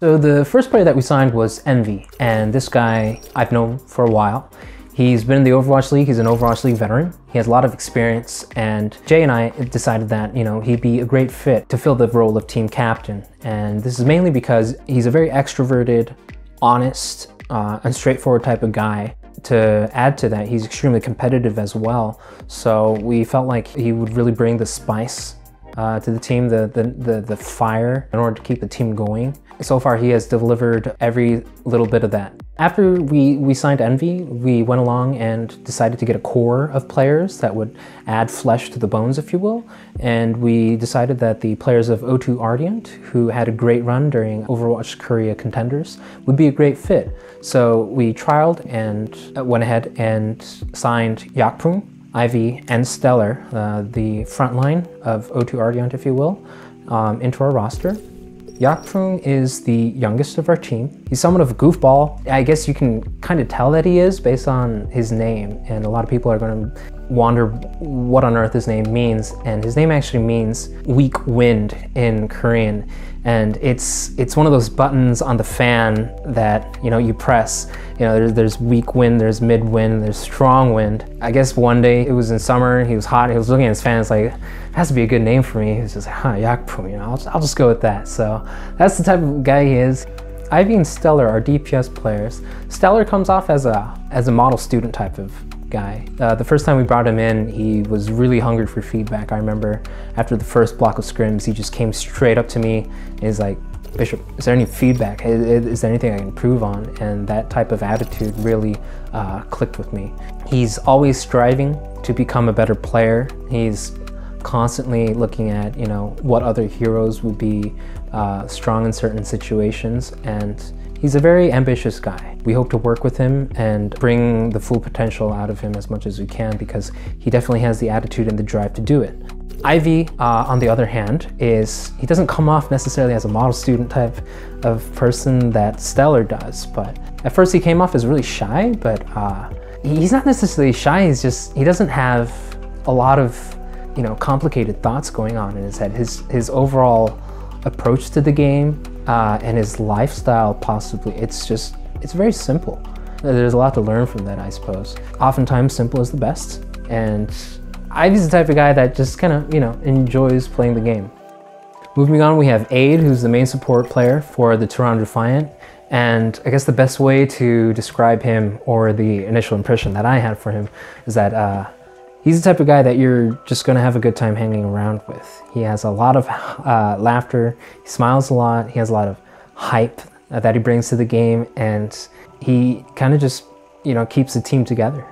So the first player that we signed was Envy, and this guy I've known for a while. He's been in the Overwatch League, he's an Overwatch League veteran. He has a lot of experience, and Jay and I decided that, he'd be a great fit to fill the role of team captain. And this is mainly because he's a very extroverted, honest, and straightforward type of guy. To add to that, he's extremely competitive as well. So we felt like he would really bring the spice to the team, the fire, in order to keep the team going. So far, he has delivered every little bit of that. After we signed Envy, we went along and decided to get a core of players that would add flesh to the bones, if you will. And we decided that the players of O2 Ardent, who had a great run during Overwatch Korea Contenders, would be a great fit. So we trialed and went ahead and signed Yakprung, Ivy, and Stellar, the front line of O2 Ardent, if you will, into our roster. Yakprung is the youngest of our team. He's somewhat of a goofball. I guess you can kind of tell that he is based on his name, and a lot of people are going to wonder what on earth his name means. And his name actually means weak wind in Korean, and it's one of those buttons on the fan that you press. There's weak wind, there's mid wind, there's strong wind. I guess one day it was in summer, he was hot, he was looking at his fan, it's like, it has to be a good name for me. He was just like, Yakprung, I'll just go with that. So that's the type of guy he is. Ivy and Stellar are DPS players. Stellar comes off as a model student type of guy. The first time we brought him in, he was really hungry for feedback. I remember after the first block of scrims, he just came straight up to me and he's like, Bishop, is there any feedback? Is there anything I can improve on? And that type of attitude really clicked with me. He's always striving to become a better player. He's constantly looking at, what other heroes would be strong in certain situations, and he's a very ambitious guy. We hope to work with him and bring the full potential out of him as much as we can, because he definitely has the attitude and the drive to do it. Ivy, on the other hand, he doesn't come off necessarily as a model student type of person that Stellar does, but at first he came off as really shy, but he's not necessarily shy, he doesn't have a lot of complicated thoughts going on in his head. His overall approach to the game and his lifestyle, possibly, it's very simple. There's a lot to learn from that, I suppose. Oftentimes simple is the best, and Ivy's the type of guy that just kind of enjoys playing the game. Moving on, we have Aid, who's the main support player for the Toronto Defiant, and I guess the best way to describe him, or the initial impression that I had for him, is that he's the type of guy that you're just going to have a good time hanging around with. He has a lot of laughter, he smiles a lot, he has a lot of hype that he brings to the game, and he kind of just keeps the team together.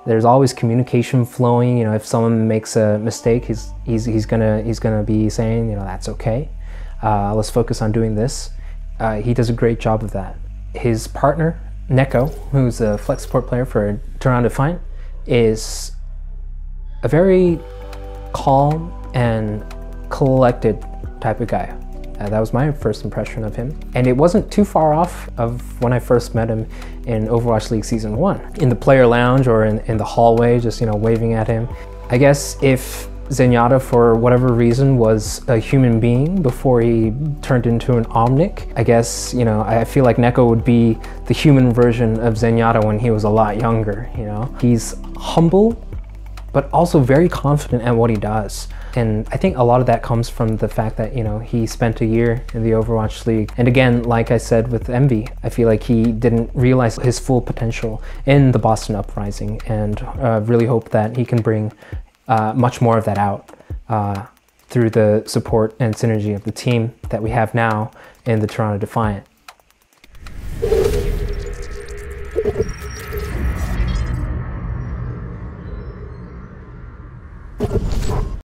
There's always communication flowing. If someone makes a mistake, he's gonna be saying, that's okay. Let's focus on doing this. He does a great job of that. His partner, Neko, who's a flex support player for Toronto Defiant, is a very calm and collected type of guy. That was my first impression of him. And it wasn't too far off of when I first met him in Overwatch League Season 1. In the player lounge or in the hallway, just waving at him. I guess if Zenyatta, for whatever reason, was a human being before he turned into an Omnic, I guess, I feel like Neko would be the human version of Zenyatta when he was a lot younger, He's humble, but also very confident at what he does. And I think a lot of that comes from the fact that, he spent a year in the Overwatch League. And again, like I said with Envy, I feel like he didn't realize his full potential in the Boston Uprising, and really hope that he can bring much more of that out through the support and synergy of the team that we have now in the Toronto Defiant.